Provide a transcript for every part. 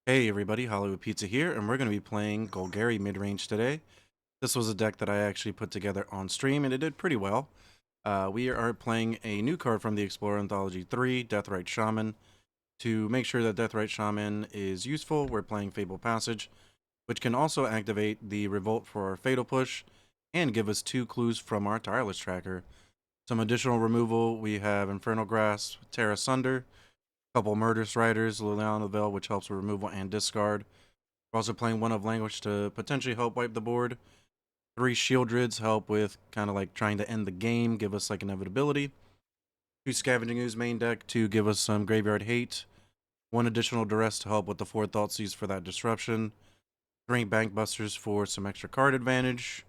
Hey everybody, Hollywoodpizza here, and we're going to be playing Golgari Midrange today. This was a deck that I actually put together on stream, and it did pretty well. We are playing a new card from the Explorer Anthology 3, Deathrite Shaman. To make sure that Deathrite Shaman is useful, we're playing Fable Passage, which can also activate the Revolt for our Fatal Push, and give us 2 clues from our Tireless Tracker. Some additional removal, we have Infernal Grasp, Terra Sunder, couple Murderous Riders, Liliana Veil, which helps with removal and discard. We're also playing One of Language to potentially help wipe the board. 3 Shieldrids help with kind of like trying to end the game, give us like inevitability. 2 Scavenging Ooze main deck to give us some Graveyard Hate. 1 additional Duress to help with the Forethought for that disruption. 3 Bank Busters for some extra card advantage.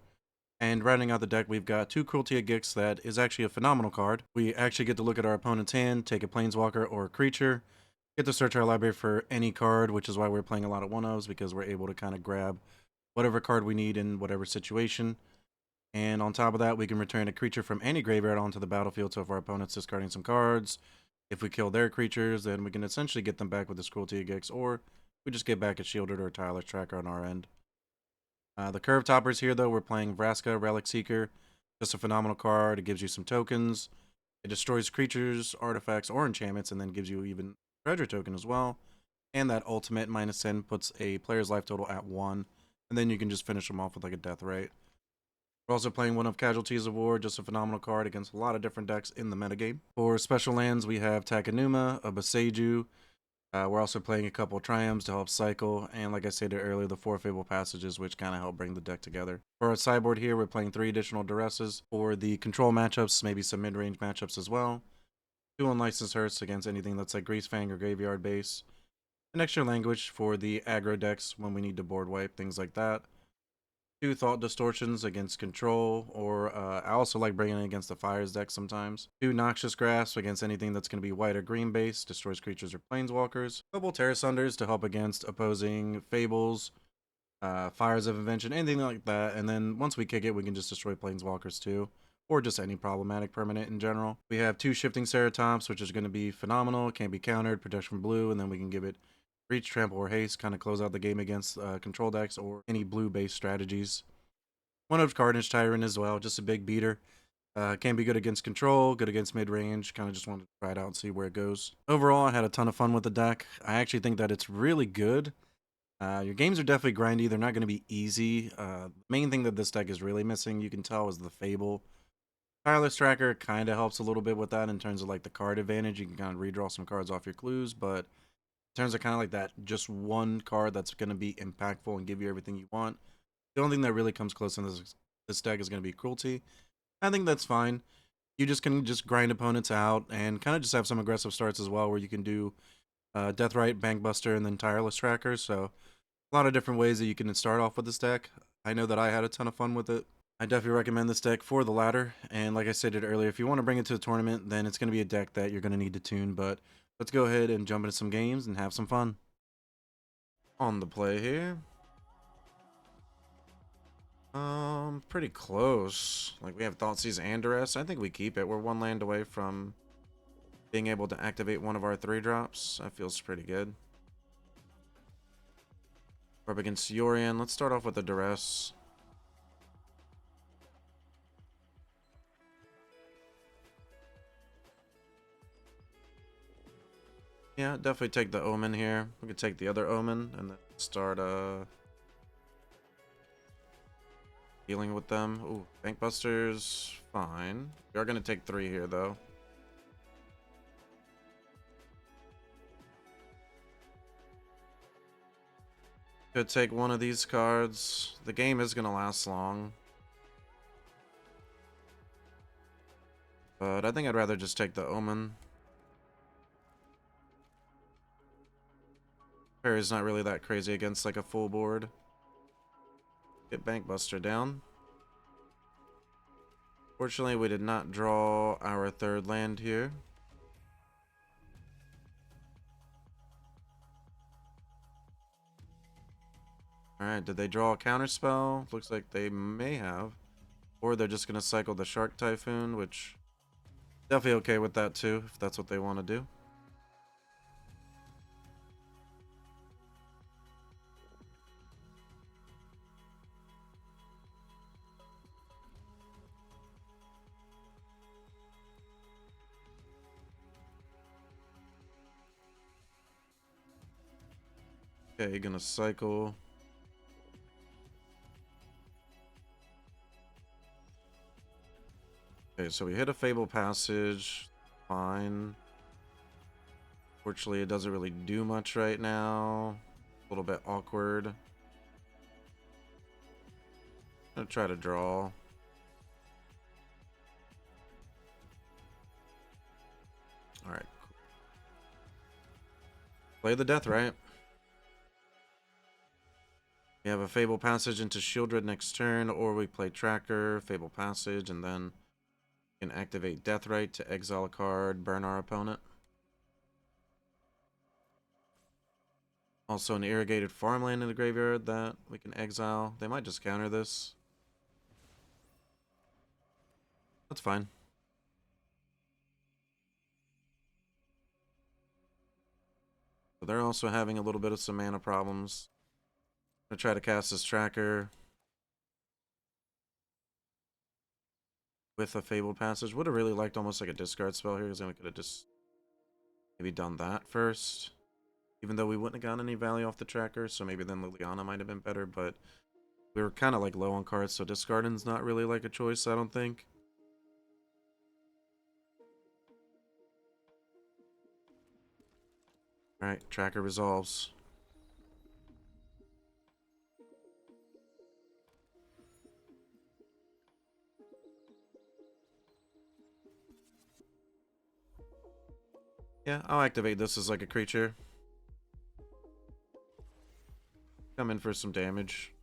And rounding out the deck, we've got 2 Cruelty of Gix that is actually a phenomenal card. We actually get to look at our opponent's hand, take a Planeswalker or a creature, get to search our library for any card, which is why we're playing a lot of 1-ofs, because we're able to kind of grab whatever card we need in whatever situation. And on top of that, we can return a creature from any graveyard onto the battlefield. So if our opponent's discarding some cards, if we kill their creatures, then we can essentially get them back with this Cruelty of Gix, or we just get back a Shielded or a Tireless Tracker on our end. The Curve Toppers here, though, we're playing Vraska, Relic Seeker. Just a phenomenal card. It gives you some tokens. It destroys creatures, artifacts, or enchantments, and then gives you even treasure token as well. And that ultimate -10 puts a player's life total at 1. And then you can just finish them off with like a death rate. We're also playing one of Casualties of War, just a phenomenal card against a lot of different decks in the metagame. For special lands, we have Takenuma, a Boseiju. We're also playing a couple Triumphs to help cycle, and like I stated earlier, the 4 Fable Passages, which kind of help bring the deck together. For our sideboard here, we're playing 3 additional Duresses. For the control matchups, maybe some mid-range matchups as well. 2 Unlicensed Hearths against anything that's like Greasefang or Graveyard base. An extra language for the aggro decks when we need to board wipe, things like that. 2 Thought Distortions against control, or I also like bringing it against the Fires deck sometimes. 2 Noxious Grasp against anything that's going to be white or green base, destroys creatures or planeswalkers. Couple Terra Sunders to help against opposing Fables, Fires of Invention, anything like that. And then once we kick it, we can just destroy planeswalkers too, or just any problematic permanent in general. We have 2 Shifting Ceratops, which is going to be phenomenal, can't be countered, protection from blue, and then we can give it Reach, Trample, or Haste, kind of close out the game against control decks or any blue-based strategies. 1 of Carnage Tyrant as well, just a big beater. Can be good against control, good against mid-range. Kind of just wanted to try it out and see where it goes. Overall, I had a ton of fun with the deck. I actually think that it's really good. Your games are definitely grindy. They're not going to be easy. The main thing that this deck is really missing, you can tell, is the Fable. Tireless Tracker kind of helps a little bit with that in terms of like the card advantage. You can kind of redraw some cards off your clues, but in terms of kind of like that just one card that's going to be impactful and give you everything you want, the only thing that really comes close in this deck is going to be Cruelty. I think that's fine. You just can just grind opponents out and kind of just have some aggressive starts as well, where you can do Deathrite, Bankbuster, and then Tireless Tracker. So a lot of different ways that you can start off with this deck. I know that I had a ton of fun with it. I definitely recommend this deck for the ladder. And like I stated earlier, if you want to bring it to the tournament, then it's going to be a deck that you're going to need to tune. But let's go ahead and jump into some games and have some fun. On the play here. Pretty close. Like, we have Thoughtseize and Duress. I think we keep it. We're 1 land away from being able to activate one of our 3-drops. That feels pretty good. We're up against Yorion. Let's start off with the Duress. Yeah, definitely take the Omen here. We could take the other Omen and then start dealing with them. Ooh, Bankbusters, fine. We are gonna take 3 here though. Could take one of these cards. The game is gonna last long, but I think I'd rather just take the Omen. Parry's not really that crazy against like a full board. Get Bankbuster down. Fortunately, we did not draw our 3rd land here. Alright, did they draw a counterspell? Looks like they may have. Or they're just going to cycle the Shark Typhoon, which definitely okay with that too, if that's what they want to do. Okay, gonna cycle. Okay, so we hit a Fable Passage. Fine. Fortunately, it doesn't really do much right now. A little bit awkward. I'm gonna try to draw. Alright. Play the death, right? We have a Fable Passage into Shieldred next turn, or we play Tracker, Fable Passage, and then we can activate Deathrite to exile a card, burn our opponent. Also an irrigated farmland in the graveyard that we can exile. They might just counter this. That's fine. So they're also having a little bit of some mana problems. I'm gonna try to cast this Tracker with a Fabled Passage. Would have really liked almost like a discard spell here, because then we could have just maybe done that first. Even though we wouldn't have gotten any value off the Tracker, so maybe then Liliana might have been better, but we were kind of like low on cards, so discarding's not really like a choice, I don't think. Alright, Tracker resolves. Yeah, I'll activate this as like a creature. Come in for some damage.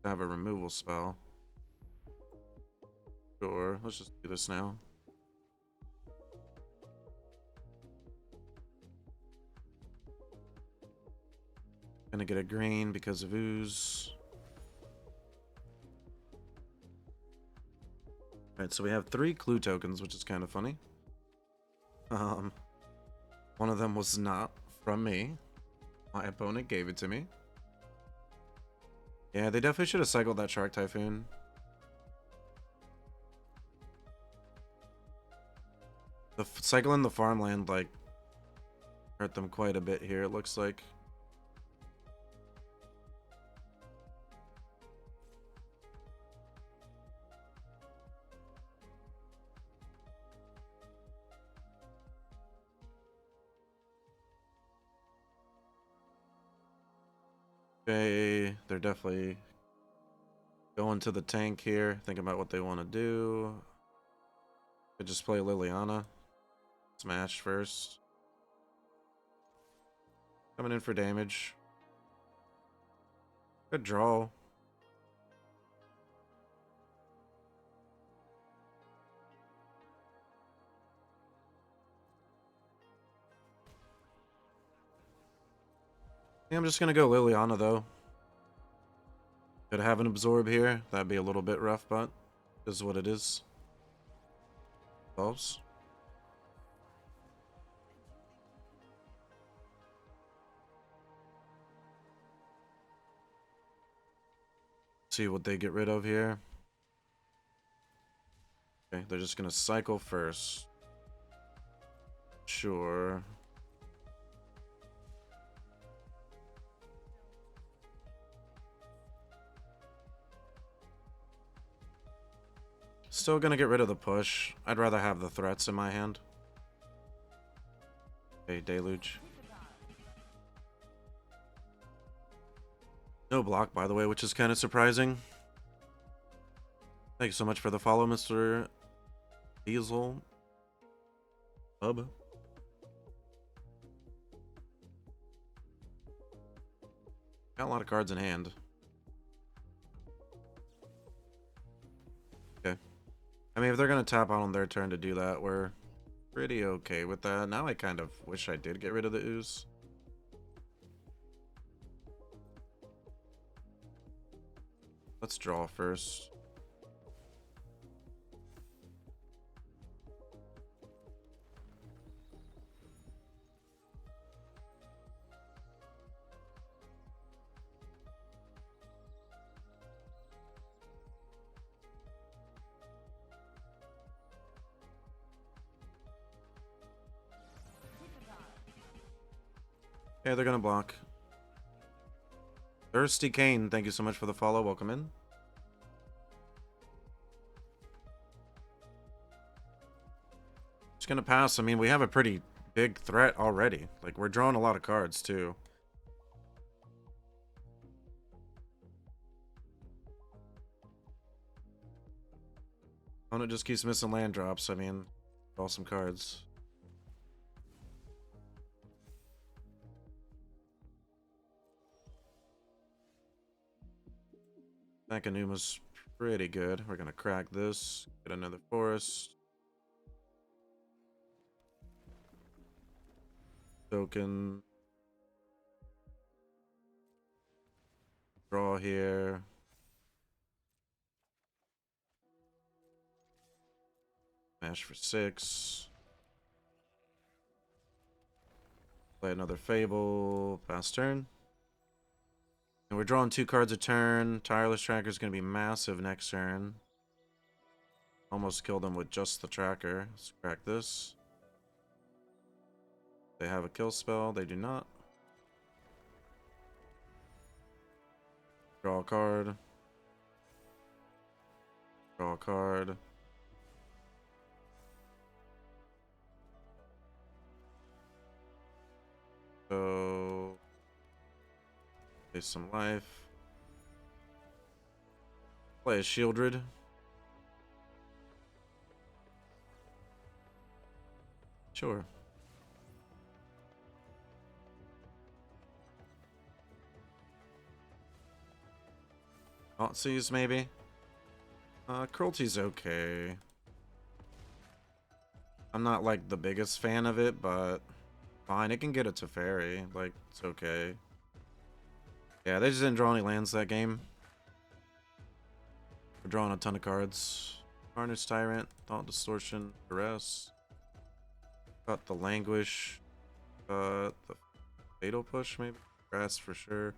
I have a removal spell. Sure, let's just do this now. Gonna get a green because of ooze. Alright, so we have 3 clue tokens, which is kind of funny. One of them was not from me. My opponent gave it to me. Yeah, they definitely should have cycled that Shark Typhoon. Cycling the farmland, like, hurt them quite a bit here, it looks like. Okay, they're definitely going to the tank here, thinking about what they want to do. Could just play Liliana. Smash first. Coming in for damage. Good draw. Yeah, I'm just gonna go Liliana though. Could have an absorb here. That'd be a little bit rough, but this is what it is. Close. See what they get rid of here. Okay, they're just gonna cycle first. Sure. Still gonna get rid of the push. I'd rather have the threats in my hand. Okay, Deluge. No block, by the way, which is kind of surprising. Thanks so much for the follow, Mr. Diesel. Got a lot of cards in hand. Okay. I mean, if they're going to tap out on their turn to do that, we're pretty okay with that. Now I kind of wish I did get rid of the ooze. Let's draw first. Okay, they're gonna block. Thirsty Kane, thank you so much for the follow. Welcome in. Just gonna pass. I mean, we have a pretty big threat already. Like, we're drawing a lot of cards, too. Opponent just keeps missing land drops. I mean, draw some cards. Nakanuma's pretty good. We're gonna crack this. Get another forest. Token. Draw here. Smash for 6. Play another Fable. Pass turn. And we're drawing 2 cards a turn. Tireless Tracker is going to be massive next turn. Almost killed him with just the tracker. Let's crack this. They have a kill spell. They do not. Draw a card. Draw a card. So, play some life. Play a Shieldred. Sure. Autsies, maybe? Cruelty's okay. I'm not, like, the biggest fan of it, but fine. It can get a Teferi. Like, it's okay. Yeah, they just didn't draw any lands that game. We're drawing a ton of cards. Carnage Tyrant, Thought Distortion, Duress. Got the Languish. The Fatal Push, maybe? Grass for sure.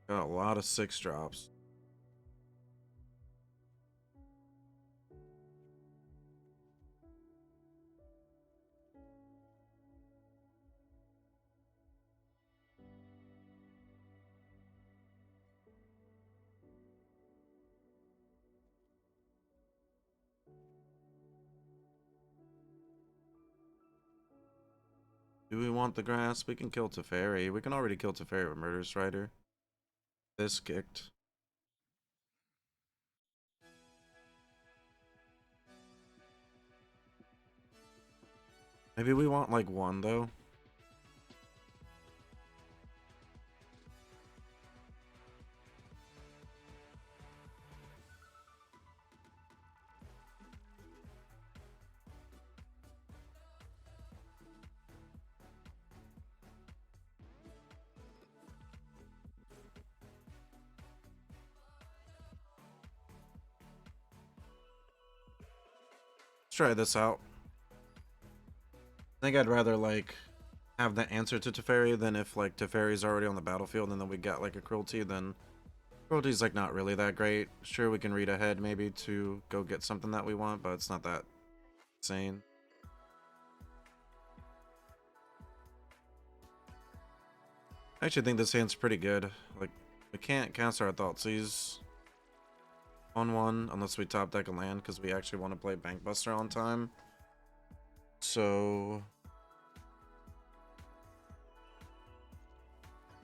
Got a lot of 6 drops. Do we want the grass? We can kill Teferi. We can already kill Teferi with Murder Strider. This kicked. Maybe we want like 1 though. Let's try this out. I think I'd rather like have the answer to Teferi than if like Teferi's already on the battlefield and then we got like a Cruelty, then Cruelty's like not really that great. Sure, we can read ahead maybe to go get something that we want, but it's not that insane. I actually think this hand's pretty good. Like, we can't cast our Thoughtseize on 1 unless we top deck a land because we actually want to play Bankbuster on time. So,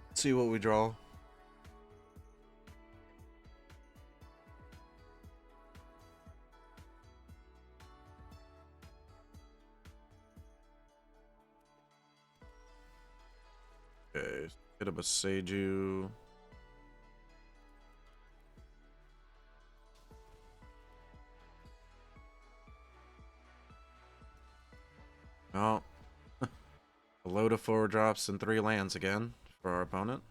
let's see what we draw. Okay, hit up a Seiju. Oh, a load of 4 drops and 3 lands again for our opponent.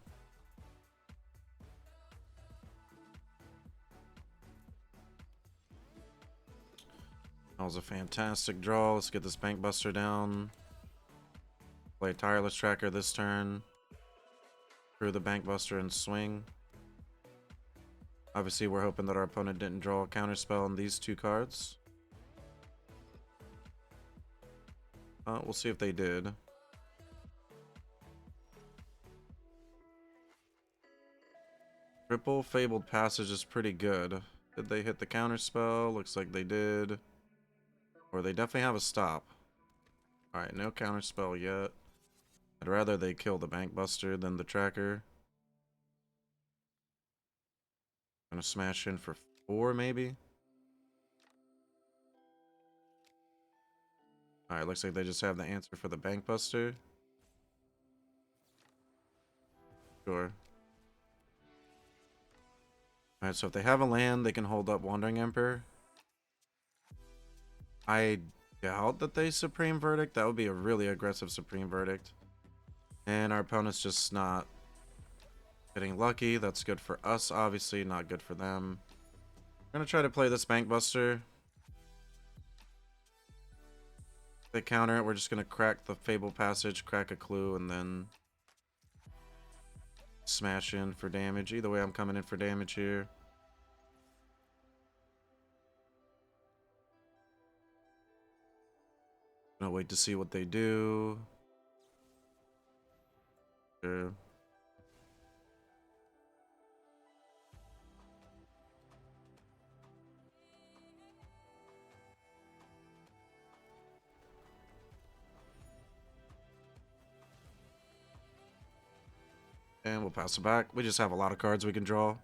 That was a fantastic draw. Let's get this Bank Buster down. Play Tireless Tracker this turn. Through the Bank Buster and swing. Obviously, we're hoping that our opponent didn't draw a counterspell on these 2 cards. We'll see if they did. Triple Fabled Passage is pretty good. Did they hit the counterspell? Looks like they did. Or they definitely have a stop. Alright, no counterspell yet. I'd rather they kill the Bank Buster than the tracker. Gonna smash in for 4 maybe. Alright, looks like they just have the answer for the Bank Buster. Sure. Alright, so if they have a land, they can hold up Wandering Emperor. I doubt that they Supreme Verdict. That would be a really aggressive Supreme Verdict. And our opponent's just not getting lucky. That's good for us, obviously, not good for them. I'm gonna try to play this Bank Buster. If they counter it, we're just gonna crack the Fable Passage, crack a Clue, and then smash in for damage. Either way, I'm coming in for damage here. Gonna wait to see what they do. Sure. And we'll pass it back. We just have a lot of cards we can draw.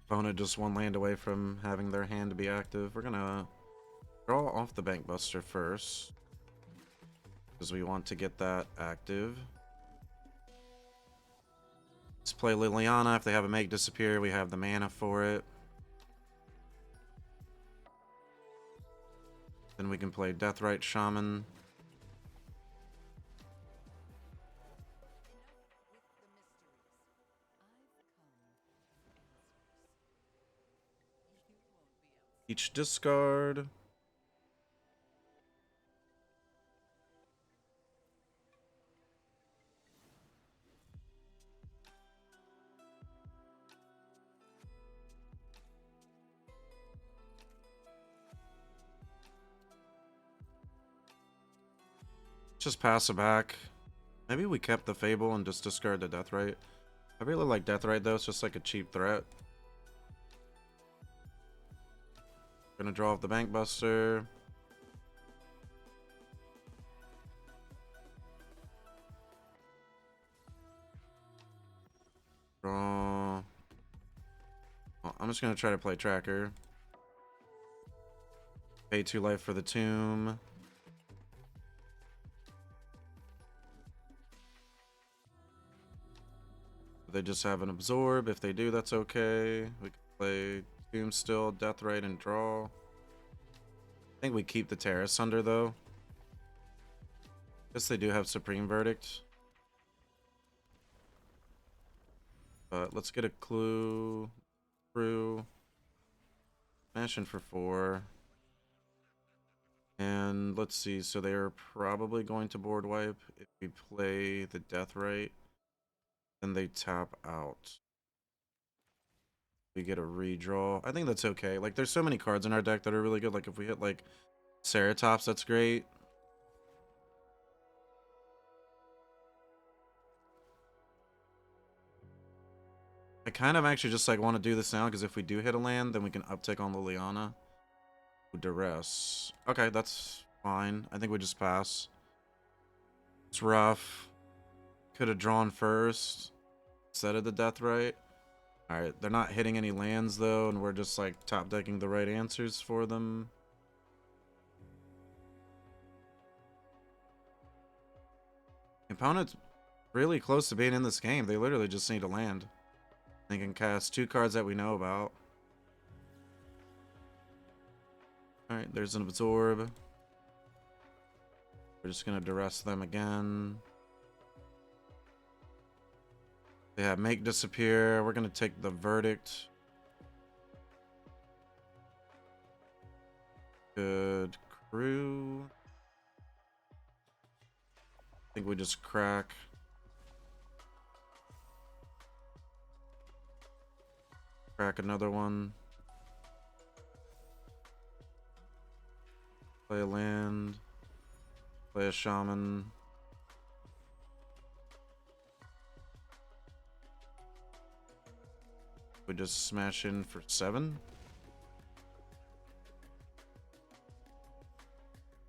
Opponent just 1 land away from having their hand to be active. We're gonna draw off the Bank Buster first, because we want to get that active. Let's play Liliana. If they have a Make Disappear, we have the mana for it. Then we can play Deathrite Shaman. Each discard. Just pass it back. Maybe we kept the Fable and just discard the Deathrite. I really like Deathrite though, it's just like a cheap threat. Gonna draw off the Bank Buster. Draw. Well, I'm just gonna try to play Tracker. Pay 2 life for the Tomb. They just have an Absorb. If they do, that's okay. We can play Tomb still, Deathrite, and draw. I think we keep the Terrace under though. Guess they do have Supreme Verdict. But let's get a clue through. Smash in for 4. And let's see, so they're probably going to board wipe. If we play the Deathrite, then they tap out. We get a redraw. I think that's okay. Like, there's so many cards in our deck that are really good. Like, if we hit, like, Ceratops, that's great. I kind of actually just, like, want to do this now, because if we do hit a land, then we can uptick on Liliana. Duress. Okay, that's fine. I think we just pass. It's rough. Could have drawn first instead of the Deathrite. Alright, they're not hitting any lands though, and we're just like top decking the right answers for them. Opponent's really close to being in this game. They literally just need a land. They can cast 2 cards that we know about. Alright, there's an absorb. We're just gonna duress them again. They have make disappear. We're gonna take the verdict. Good crew. I think we just crack. Crack another one. Play a land. Play a shaman. We just smash in for 7.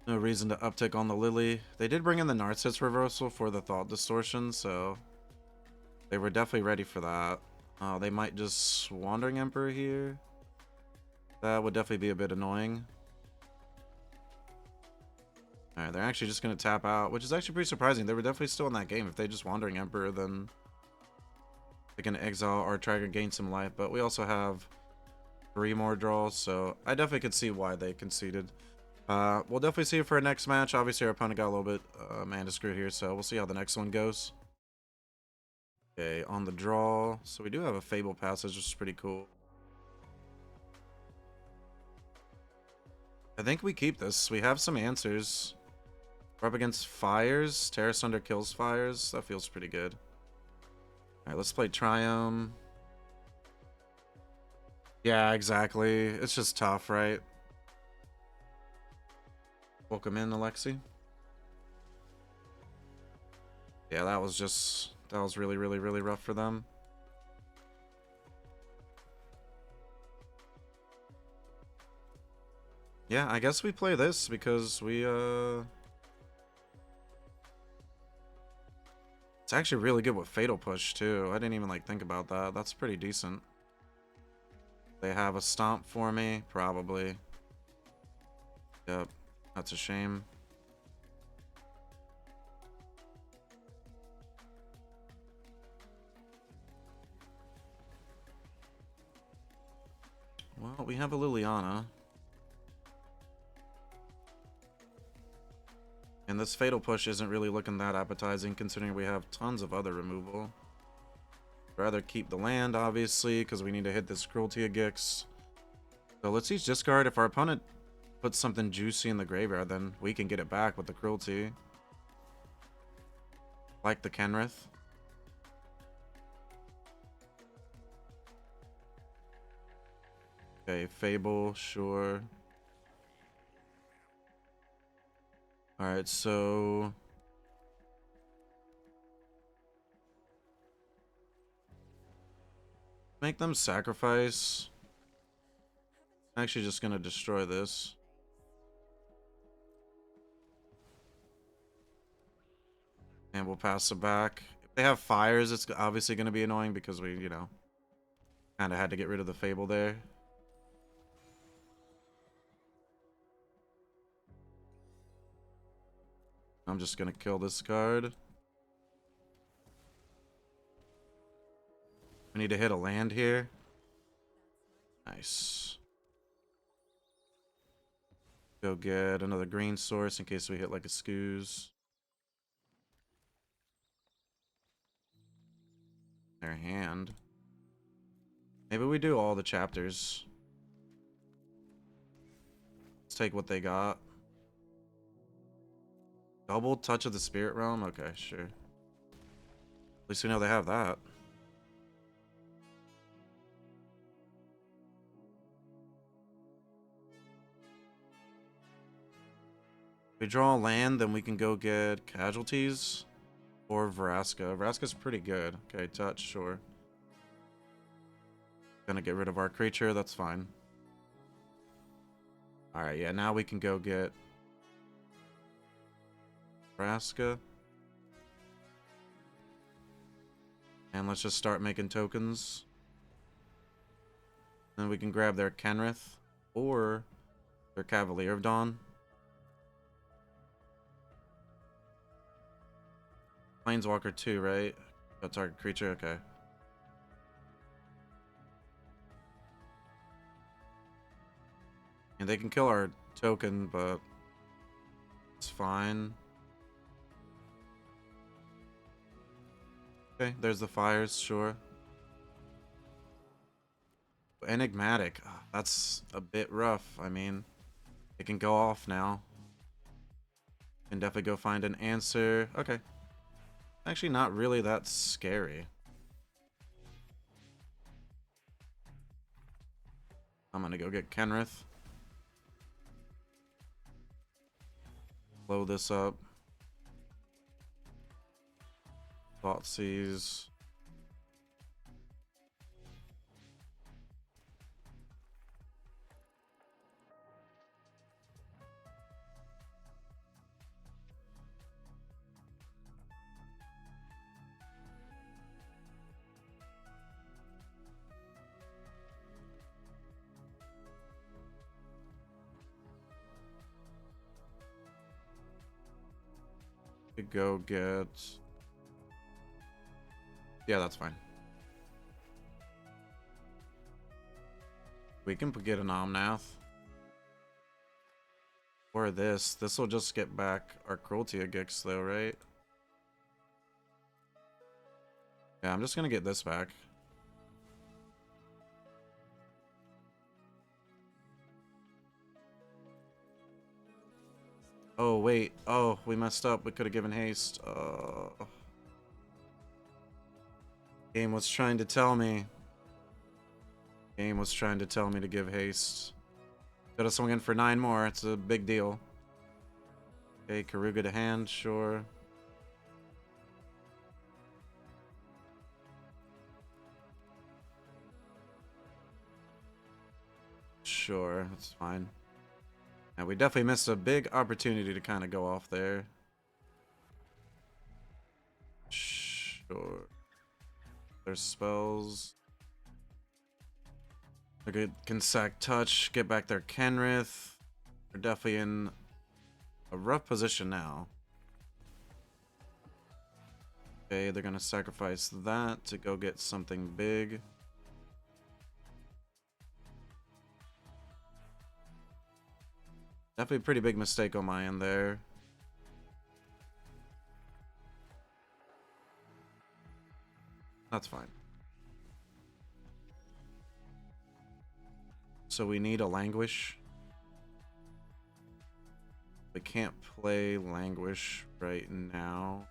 No reason to uptick on the Lily. They did bring in the Narcissus reversal for the Thought Distortion, so they were definitely ready for that. They might just Wandering Emperor here. That would definitely be a bit annoying. Alright, they're actually just going to tap out, which is actually pretty surprising. They were definitely still in that game. If they just Wandering Emperor, then they can exile or try to gain some life. But we also have 3 more draws, so I definitely could see why they conceded. We'll definitely see it for our next match. Obviously, our opponent got a little bit mana screwed here, so we'll see how the next one goes. Okay, on the draw. So we do have a Fable Passage, which is pretty cool. I think we keep this. We have some answers. We're up against Fires. Terra Sunder kills Fires. That feels pretty good. Alright, let's play Triumph. Yeah, exactly. It's just tough, right? Welcome in, Alexi. Yeah, that was really, really, really rough for them. Yeah, I guess we play this because we, it's actually really good with Fatal Push, too. I didn't even, like, think about that. That's pretty decent. They have a Stomp for me? Probably. Yep. That's a shame. Well, we have a Liliana. And this Fatal Push isn't really looking that appetizing considering we have tons of other removal. Rather keep the land, obviously, because we need to hit this Cruelty of Gix. So let's use discard. If our opponent puts something juicy in the graveyard, then we can get it back with the Cruelty. Like the Kenrith. Okay, Fable, sure. Alright, so... make them sacrifice. I'm actually just gonna destroy this. And we'll pass it back. If they have Fires, it's obviously gonna be annoying because we, you know, kind of had to get rid of the Fable there. I'm just gonna kill this card. We need to hit a land here. Nice. Go get another green source in case we hit like a Scoos. Their hand. Maybe we do all the chapters. Let's take what they got. Double Touch of the Spirit Realm? Okay, sure. At least we know they have that. If we draw a land, then we can go get Casualties or Vraska. Vraska's pretty good. Okay, touch, sure. Gonna get rid of our creature, that's fine. Alright, yeah, now we can go get Vraska. And let's just start making tokens. Then we can grab their Kenrith or their Cavalier of Dawn. Planeswalker 2, right? Oh, target creature, okay. And they can kill our token, but it's fine. Okay, there's the fires, sure. Enigmatic. Oh, that's a bit rough. I mean, it can go off now. Can definitely go find an answer. Okay. Actually, not really that scary. I'm gonna go get Kenrith. Blow this up. Thoughtseize. Could go get... Yeah, that's fine. We can get an Omnath. Or this. This will just get back our Cruelty Gix though, right? Yeah, I'm just gonna get this back. Oh, wait. Oh, we messed up. We could have given haste. Game was trying to tell me. Game was trying to tell me to give haste. Could have swung in for 9 more. It's a big deal. Okay, Karuga to hand, sure. Sure, that's fine. And we definitely missed a big opportunity to kind of go off there. Sure. There's spells. They can sack touch, get back their Kenrith. They're definitely in a rough position now. Okay, they're gonna sacrifice that to go get something big. Definitely a pretty big mistake on my end there. That's fine. So we need a Languish. We can't play Languish right now.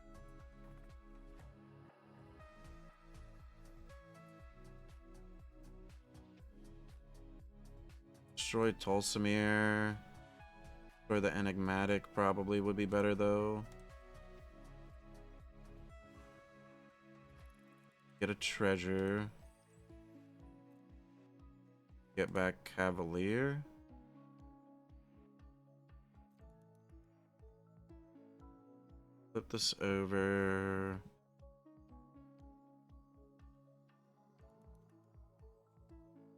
Destroy Tolsimir. Destroy the Enigmatic probably would be better though. Get a treasure. Get back Cavalier. Flip this over.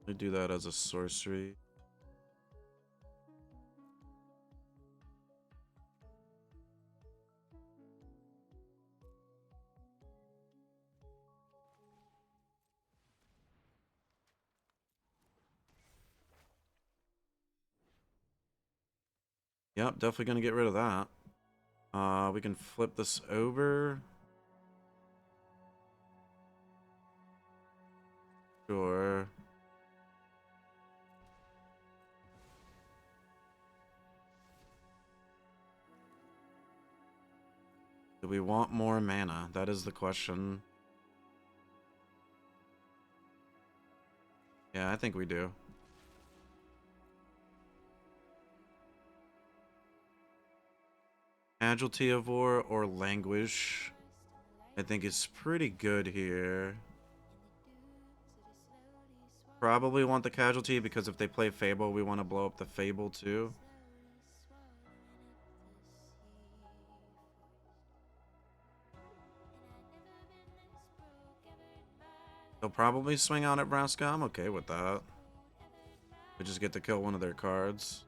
We do that as a sorcery. Yep, definitely gonna get rid of that. We can flip this over. Sure. Do we want more mana? That is the question. Yeah, I think we do. Casualty of War or Languish, I think is pretty good here. Probably want the Casualty because if they play Fable, we want to blow up the Fable too. They'll probably swing out at Vraska. I'm okay with that. We just get to kill one of their cards.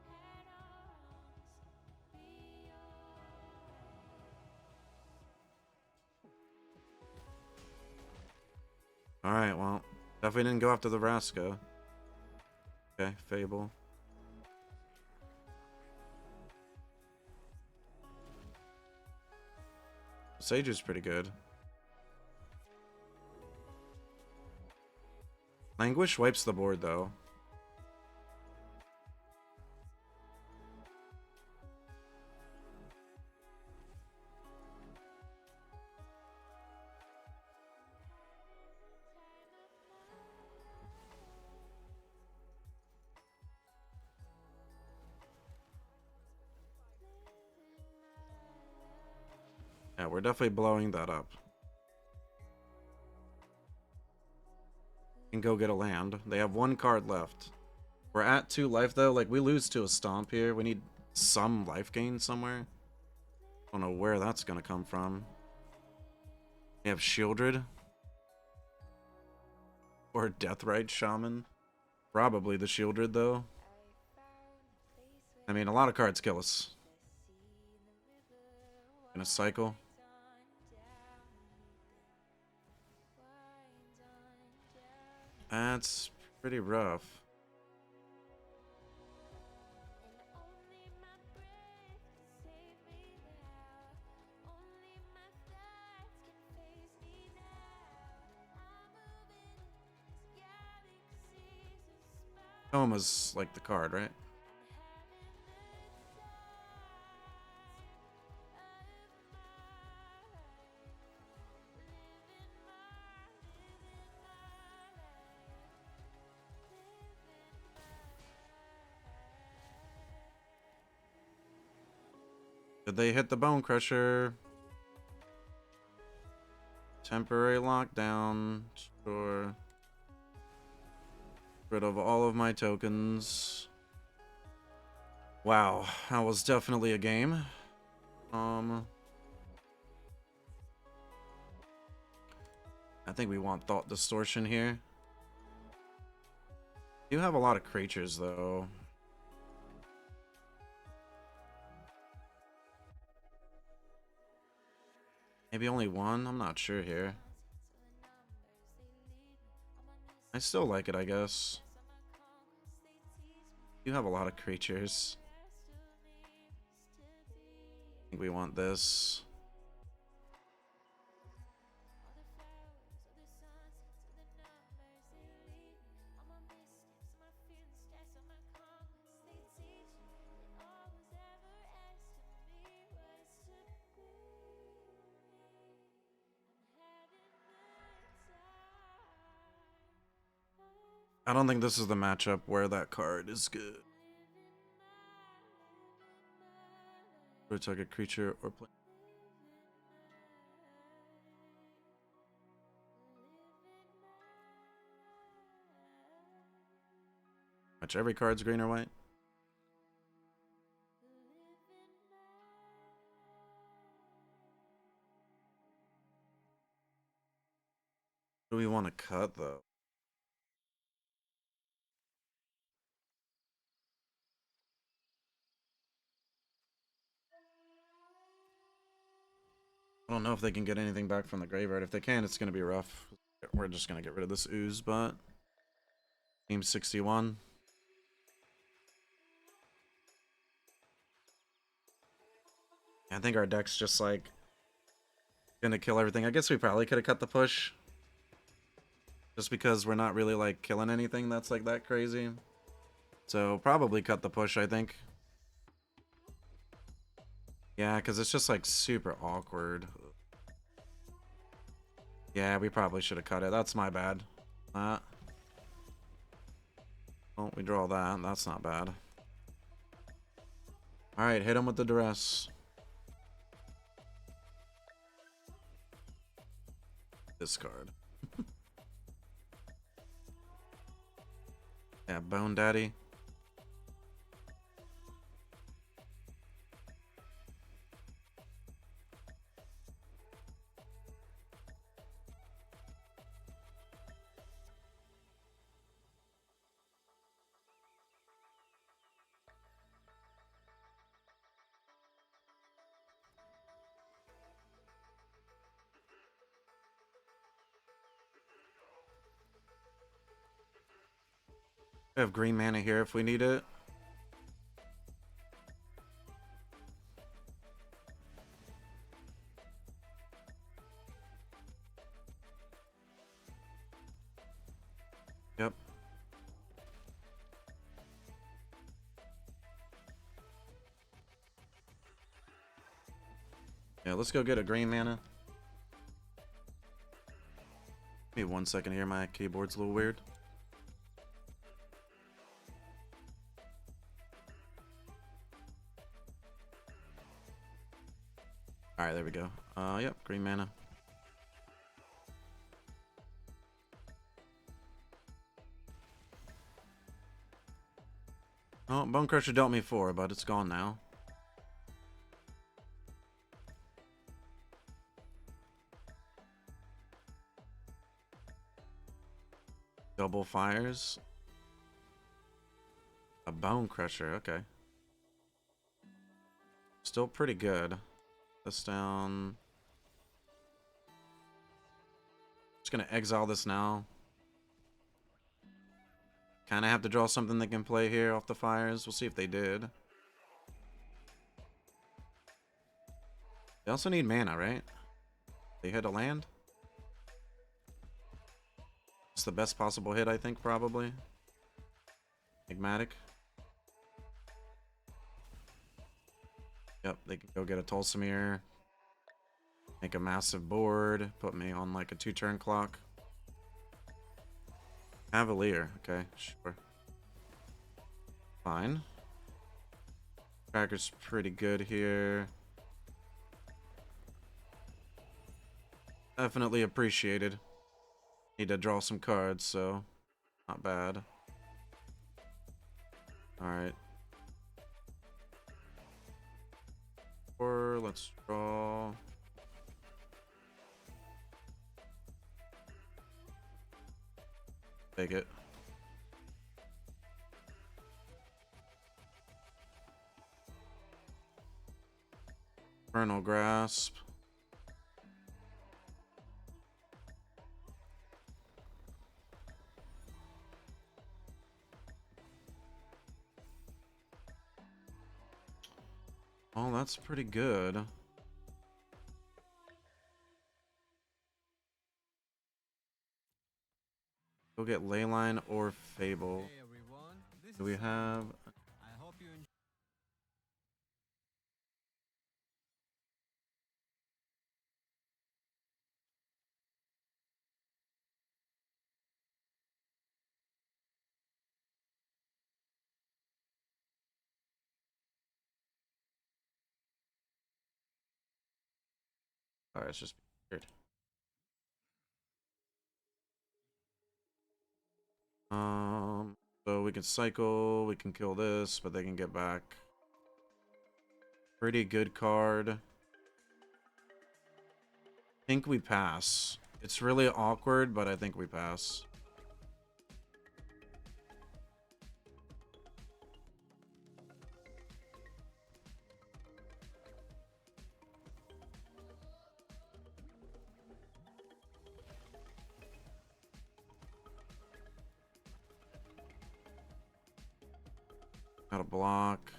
Alright, well, definitely didn't go after the Vraska. Okay, Fable. Sage is pretty good. Languish wipes the board, though. Yeah, we're definitely blowing that up. And go get a land. They have 1 card left. We're at 2 life, though. Like, we lose to a stomp here. We need some life gain somewhere. Don't know where that's gonna come from. We have Shieldred. Or Deathrite Shaman. Probably the Shieldred, though. I mean, a lot of cards kill us. In a cycle. That's pretty rough. Coma's like the card, right? Did they hit the Bone Crusher? Temporary lockdown. Sure. Rid of all of my tokens. Wow, that was definitely a game. I think we want Thought Distortion here. You have a lot of creatures, though. Maybe only 1? I'm not sure here. I still like it, I guess. You have a lot of creatures. I think we want this. I don't think this is the matchup where that card is good. Or target creature or play. Match every card's green or white. What do we want to cut, though? I don't know if they can get anything back from the graveyard. If they can, it's going to be rough. We're just going to get rid of this ooze, but... Team 61. I think our deck's just, like... gonna kill everything. I guess we probably could have cut the push. Just because we're not really, like, killing anything that's, like, that crazy. So, probably cut the push, I think. Yeah, because it's just, like, super awkward. Yeah, we probably should have cut it. That's my bad. Oh, we draw that. That's not bad. Alright, hit him with the duress. Discard. Yeah, Bone Daddy. We have green mana here if we need it. Yep. Yeah, let's go get a green mana. Give me 1 second here, my keyboard's a little weird. Alright, there we go. Yep, green mana. Oh, Bone Crusher dealt me 4, but it's gone now. Double fires. A Bone Crusher, okay. Still pretty good. This down. Just gonna exile this now. Kinda have to draw something that can play here off the fires. We'll see if they did. They also need mana, right? They hit a land? It's the best possible hit, I think, probably. Enigmatic. Yep, they can go get a Tulsimir. Make a massive board. Put me on like a 2-turn clock. Cavalier. Okay, sure. Fine. Cracker's pretty good here. Definitely appreciated. Need to draw some cards, so not bad. Alright. Or let's draw. Take it. Vernal Grasp. Oh, that's pretty good. Go get Leyline or Fable. Hey everyone, this Do we is have... I hope you enjoy. Alright, it's just weird. So we can cycle, we can kill this, but they can get back. Pretty good card. Think we pass. It's really awkward, but I think we pass. Got a block.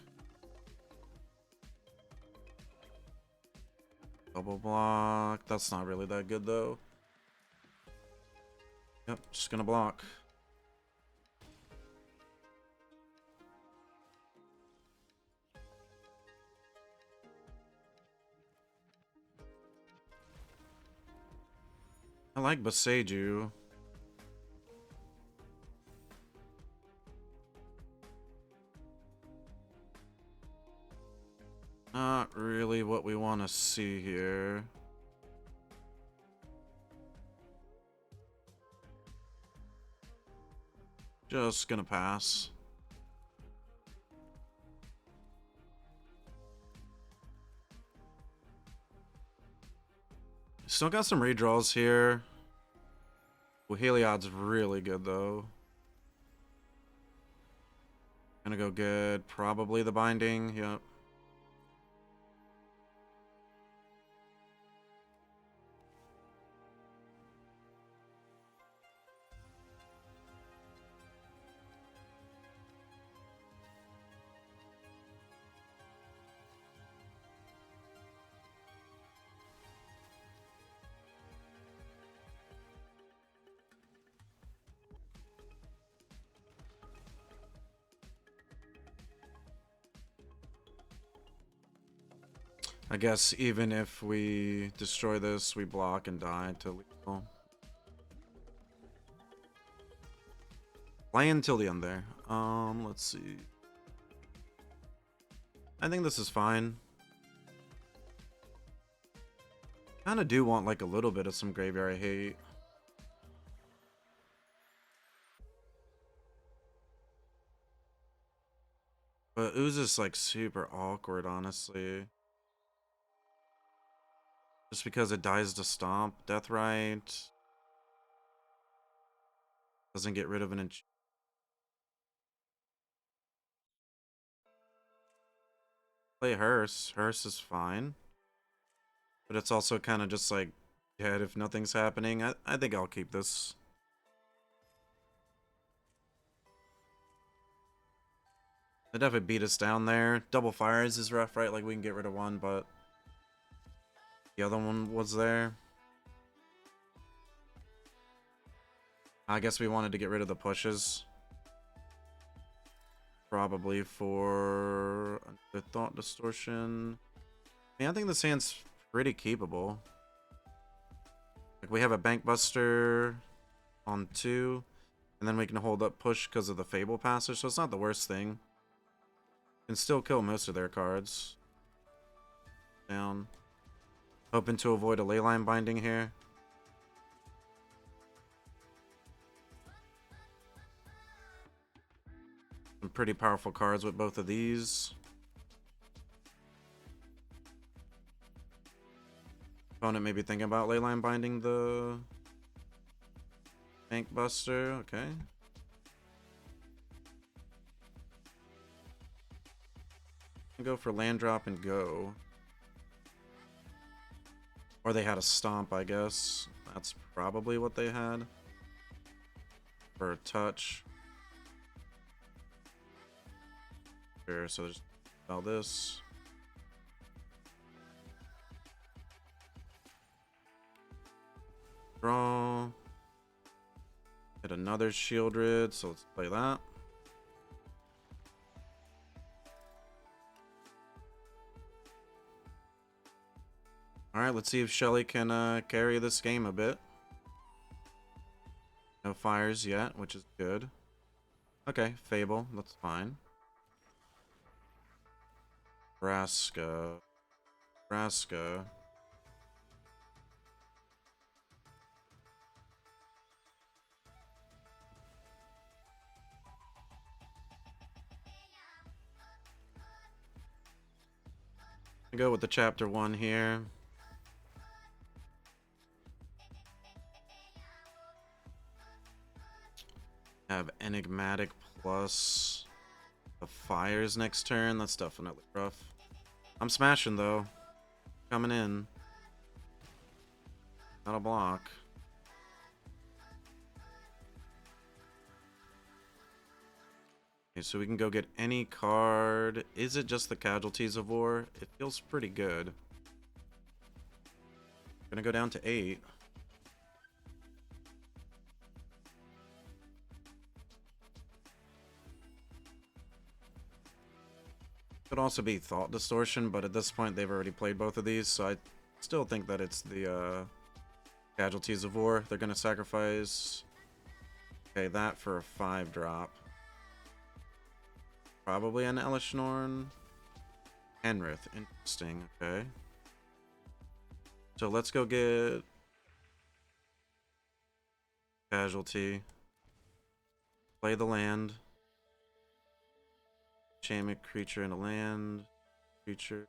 Double block. That's not really that good though. Yep, just gonna block. I like Boseiju. Not really what we want to see here. Just gonna pass. Still got some redraws here. Well, Heliod's really good though. Gonna go get probably the binding. Yep. I guess even if we destroy this, we block and die to lethal. Play until the end there. Let's see. I think this is fine. Kind of do want like a little bit of some graveyard hate. But Ooze is like super awkward, honestly. Just because it dies to stomp. Deathrite doesn't get rid of an enchantment. Play Hearse. Hearse is fine. But it's also kind of just like dead if nothing's happening. I think I'll keep this. They definitely beat us down there. Double fires is rough, right? Like we can get rid of one, but the other one was there. I guess we wanted to get rid of the pushes. Probably for the Thought Distortion. I mean, I think this hand's pretty keepable. Like we have a Bank Buster on 2, and then we can hold up push because of the Fable Passage, so it's not the worst thing. Can still kill most of their cards. Down. Hoping to avoid a Leyline Binding here. Some pretty powerful cards with both of these. Opponent may be thinking about Leyline Binding the Bank Buster. Okay. Go for land drop and go. Or they had a stomp, I guess. That's probably what they had. For a touch. Sure, so just all this. Draw. Hit another Shieldred, so let's play that. Alright, let's see if Shelly can carry this game a bit. No fires yet, which is good. Okay, Fable, that's fine. Nebraska. Nebraska. Go with the chapter 1 here. Have Enigmatic plus the fires next turn. That's definitely rough. I'm smashing though. Coming in. Not a block. Okay, so we can go get any card. Is it just the Casualties of War? It feels pretty good. Gonna go down to 8. Could also be Thought Distortion, but at this point they've already played both of these, so I still think that it's the Casualties of War. They're gonna sacrifice, okay, that for a 5-drop. Probably an Elishnorn. Enrith, interesting, okay. So let's go get Casualty. Play the land. Enchantment creature in a land. Creature.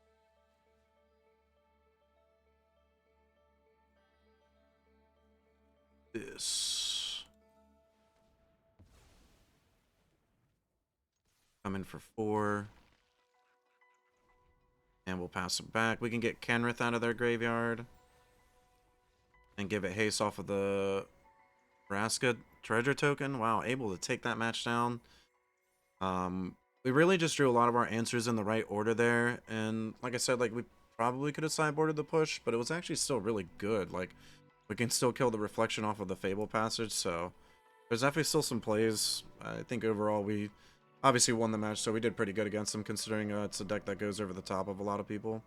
This. Come in for 4. And we'll pass it back. We can get Kenrith out of their graveyard. And give it haste off of the Nebraska treasure token. Wow, able to take that match down. We really just drew a lot of our answers in the right order there. And like I said, like we probably could have sideboarded the push, but it was actually still really good. Like we can still kill the reflection off of the Fable Passage, so there's definitely still some plays. I think overall we obviously won the match, so we did pretty good against them considering it's a deck that goes over the top of a lot of people.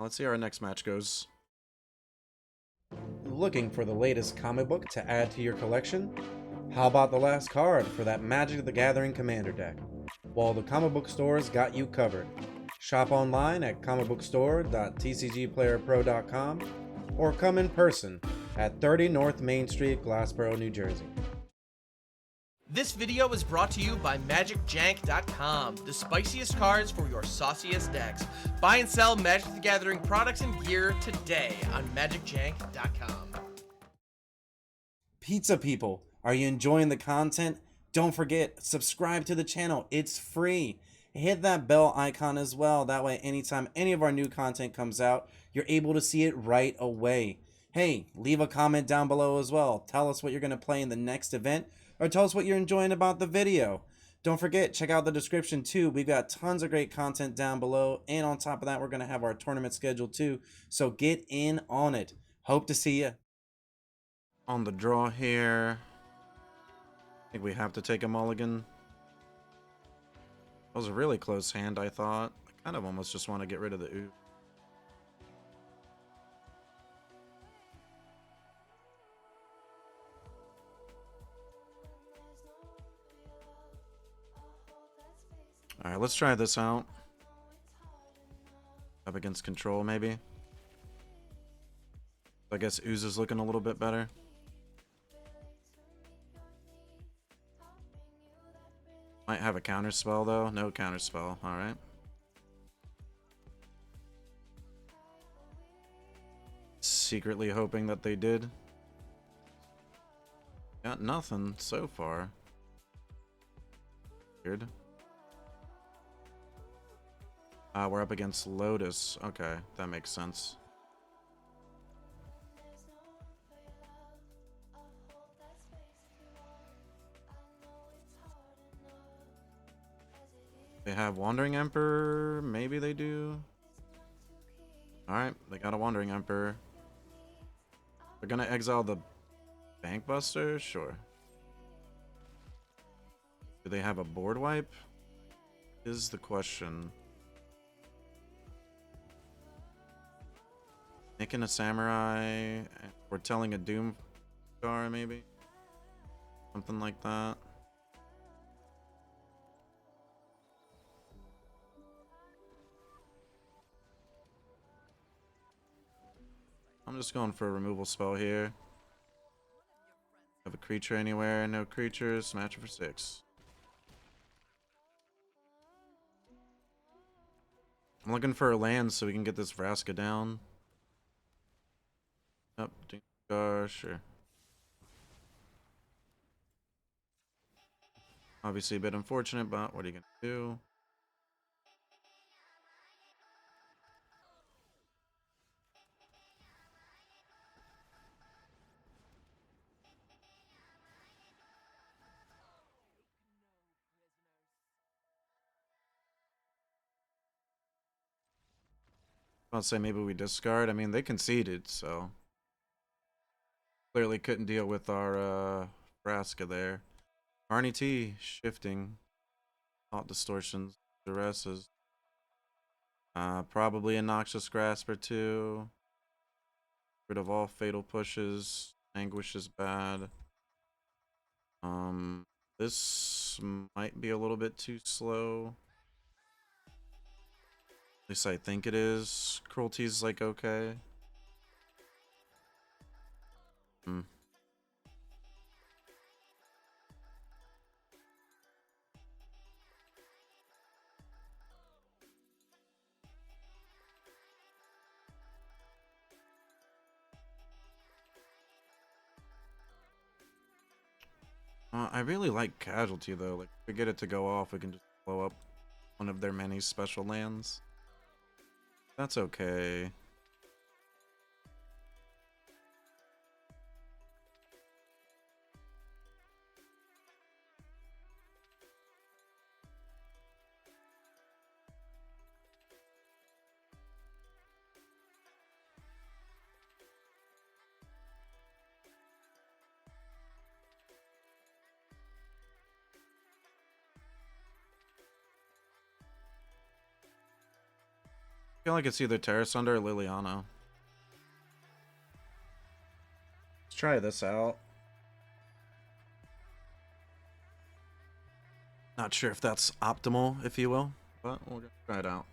Let's see how our next match goes. Looking for the latest comic book to add to your collection? How about the last card for that Magic the Gathering Commander deck? Well, the comic book store's got you covered. Shop online at comicbookstore.tcgplayerpro.com or come in person at 30 North Main Street, Glassboro, New Jersey. This video is brought to you by MagicJank.com, the spiciest cards for your sauciest decks. Buy and sell Magic the Gathering products and gear today on MagicJank.com. Pizza people, are you enjoying the content? Don't forget, subscribe to the channel. It's free. Hit that bell icon as well. That way, anytime any of our new content comes out, you're able to see it right away. Hey, leave a comment down below as well. Tell us what you're going to play in the next event, or tell us what you're enjoying about the video. Don't forget, check out the description too. We've got tons of great content down below. And on top of that, we're going to have our tournament schedule too. So get in on it. Hope to see you. On the draw here. I think we have to take a mulligan. That was a really close hand, I thought. I kind of almost just want to get rid of the ooh. Alright, let's try this out. Up against control, maybe. I guess ooze is looking a little bit better. Might have a counter spell though. No counter spell. Alright. Secretly hoping that they did. Got nothing so far. Weird. We're up against Lotus. Okay, that makes sense. They have Wandering Emperor. Maybe they do. Alright, they got a Wandering Emperor. They're gonna exile the Bankbuster? Sure. Do they have a board wipe? Is the question. Making a Samurai. We're telling a Doom Star, maybe? Something like that. I'm just going for a removal spell here. Have a creature anywhere? No creatures. Smash it for 6. I'm looking for a land so we can get this Vraska down. Up, oh, sure. Obviously a bit unfortunate, but what are you gonna do? I'll say maybe we discard. I mean, they conceded, so clearly couldn't deal with our Vraska there. Arnie T shifting, thought distortions, duresses. Probably a Noxious Grasp or two. Rid of all fatal pushes. Anguish is bad. This might be a little bit too slow. At least I think it is. Cruelty's like okay. I really like Casualty though. Like, if we get it to go off, we can just blow up one of their many special lands. That's okay. feel like it's either Terra Sunder or Liliana. Let's try this out. Not sure if that's optimal, if you will, but we'll try it out.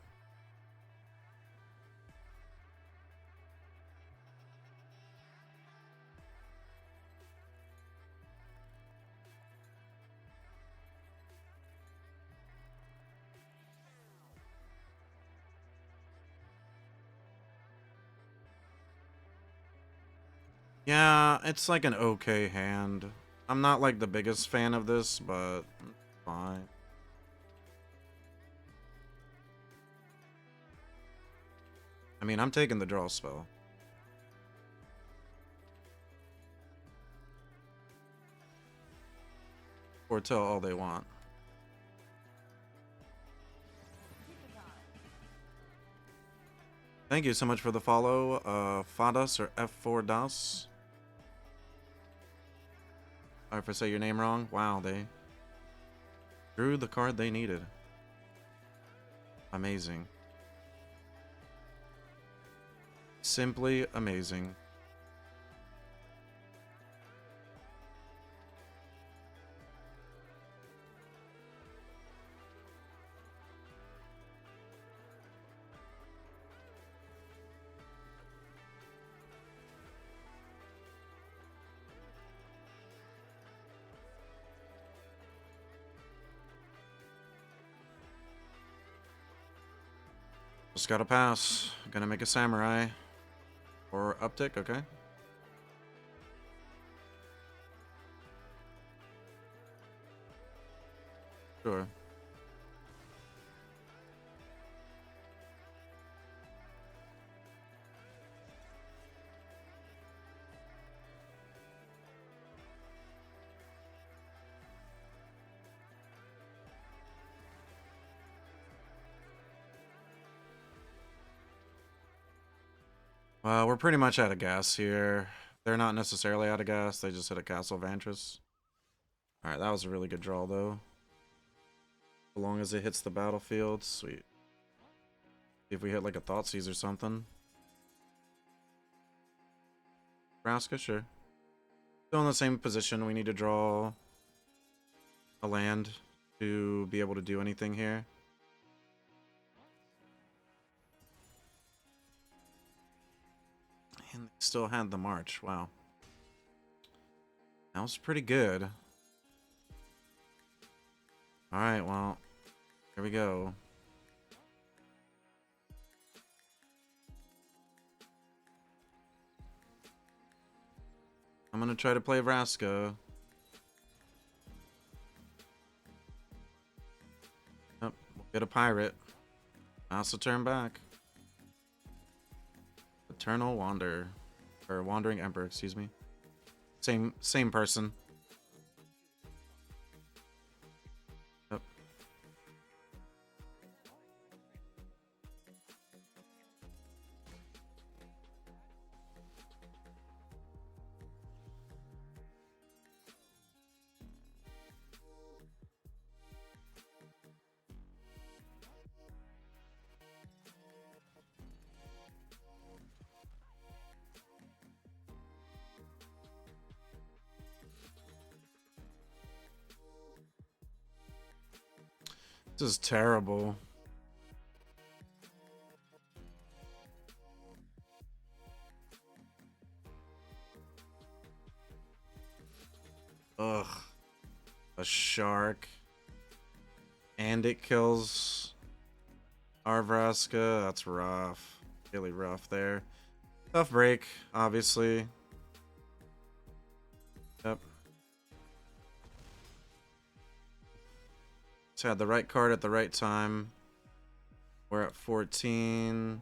Yeah, it's like an okay hand. I'm not like the biggest fan of this, but it's fine. I mean, I'm taking the draw spell. Foretell all they want. Thank you so much for the follow, Fadas or F4 Das. Sorry if I say your name wrong. Wow, they drew the card they needed. Amazing. Simply amazing. Just gotta pass. Gonna make a samurai. Or uptick, okay. Sure. Well, we're pretty much out of gas here. They're not necessarily out of gas. They just hit a Castle Vantress. Alright, that was a really good draw, though. As long as it hits the battlefield. Sweet. See if we hit like a Thoughtseize or something. Nebraska, sure. Still in the same position. We need to draw a land to be able to do anything here. And they still had the march. Wow. That was pretty good. Alright, well, here we go. I'm gonna try to play Vraska. Yep, we'll get a pirate. Also turn back. Eternal Wander. Or Wandering Emperor, excuse me. Same person. Yep. This is terrible. Ugh. A shark. And it kills our Vraska. That's rough. Really rough there. Tough break, obviously. Yep. Just had the right card at the right time. We're at 14.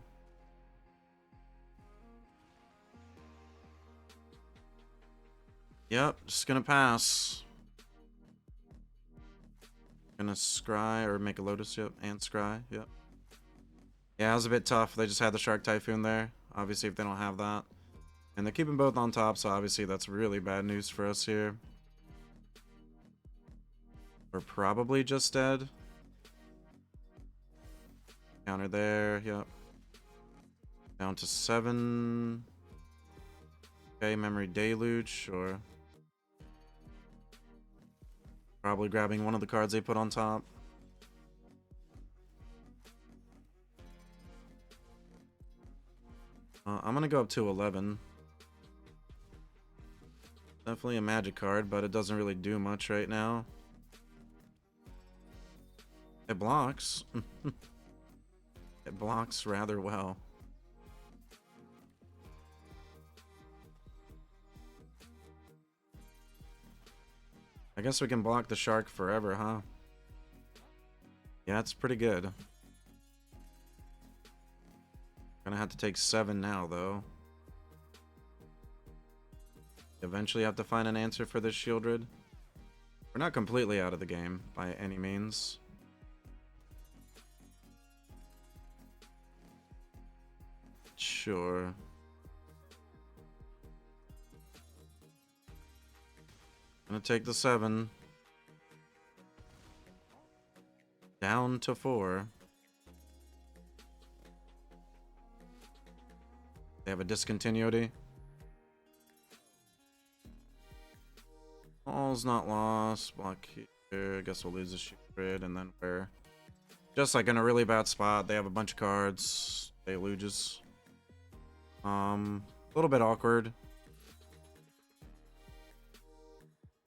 Yep, just gonna pass. Gonna scry or make a Lotus, yep, and scry, yep. Yeah, it was a bit tough. They just had the Shark Typhoon there. Obviously, if they don't have that. And they're keeping both on top, so obviously that's really bad news for us here. We're probably just dead. Counter there, yep. Down to 7. Okay, Memory Deluge, sure. Probably grabbing one of the cards they put on top. I'm gonna go up to 11. Definitely a magic card, but it doesn't really do much right now. It blocks. It blocks rather well. I guess we can block the shark forever, huh? Yeah, it's pretty good. Gonna have to take 7 now, though. Eventually have to find an answer for this Shieldred. We're not completely out of the game, by any means. Sure. Gonna take the 7. Down to 4. They have a discontinuity. All's not lost. Block here. I guess we'll lose the shoot grid, and then we're just like in a really bad spot. They have a bunch of cards. They loses. A little bit awkward.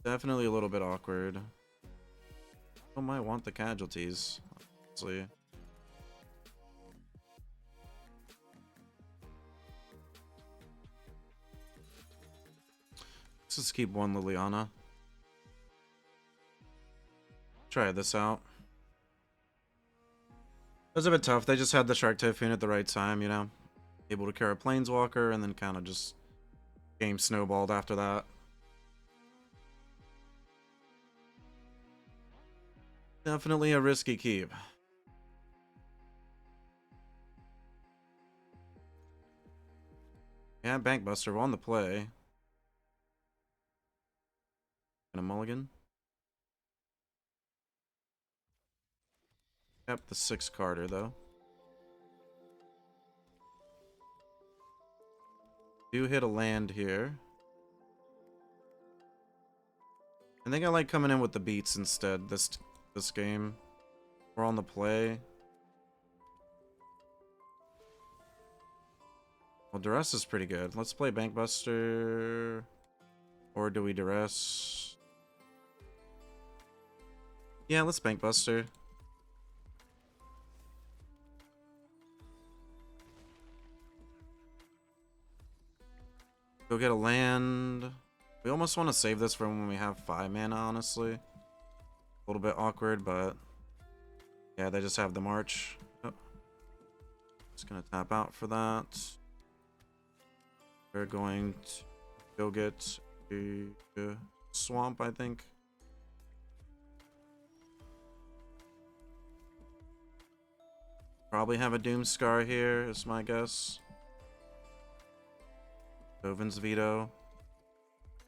Definitely a little bit awkward. I might want the casualties, honestly. Let's just keep one Liliana. Try this out. It was a bit tough. They just had the Shark Typhoon at the right time, you know. Able to carry a Planeswalker, and then kind of just game snowballed after that. Definitely a risky keep. Yeah, Bankbuster, we're on the play. And a mulligan. Yep, the 6 Carter, though. Do hit a land here. I think I like coming in with the beats instead this game. We're on the play. Well, Duress is pretty good. Let's play Bankbuster. Or do we Duress? Yeah, let's Bankbuster. Go get a land. We almost want to save this for when we have 5 mana, honestly. A little bit awkward, but yeah, they just have the march. Oh. Just gonna tap out for that. We're going to go get a swamp, I think. Probably have a Doomscar here, is my guess. Dovin's Veto.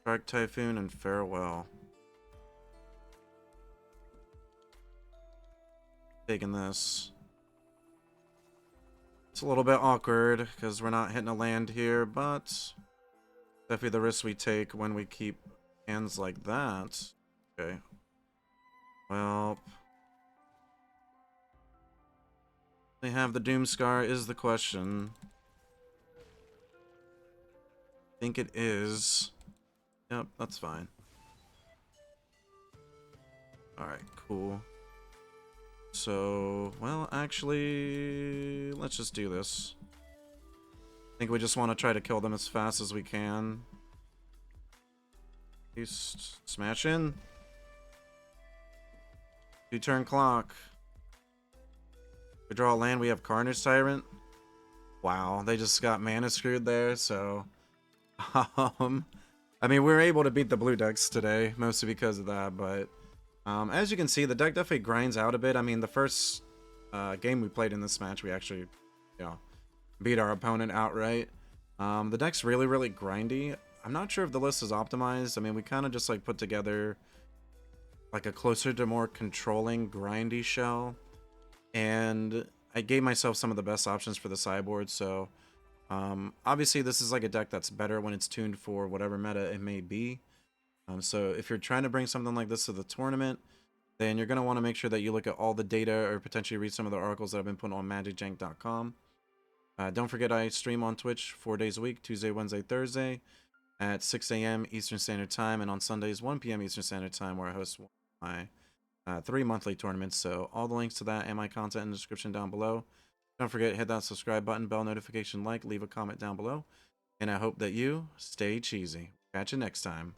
Shark Typhoon and Farewell. Taking this. It's a little bit awkward because we're not hitting a land here, but definitely the risk we take when we keep hands like that. Okay. Well, they have the Doomscar is the question. I think it is. Yep, that's fine. Alright, cool. So, well, actually, let's just do this. I think we just want to try to kill them as fast as we can. Just smash in. 2-turn clock. We draw a land, we have Carnage Tyrant. Wow, they just got mana screwed there, so... I mean, we were able to beat the blue decks today, mostly because of that, but... as you can see, the deck definitely grinds out a bit. I mean, the first game we played in this match, we actually, you know, beat our opponent outright. The deck's really, really grindy. I'm not sure if the list is optimized. I mean, we kind of just, like, put together, like, a closer to more controlling, grindy shell. And I gave myself some of the best options for the sideboard, so Obviously, this is like a deck that's better when it's tuned for whatever meta it may be. So if you're trying to bring something like this to the tournament, then you're going to want to make sure that you look at all the data or potentially read some of the articles that have been put on magicjank.com. Don't forget I stream on Twitch 4 days a week, Tuesday, Wednesday, Thursday at 6 a.m. Eastern Standard Time, and on Sundays 1 p.m. Eastern Standard Time, where I host my 3 monthly tournaments. So all the links to that and my content in the description down below. Don't forget, hit that subscribe button, bell notification, leave a comment down below. And I hope that you stay cheesy. Catch you next time.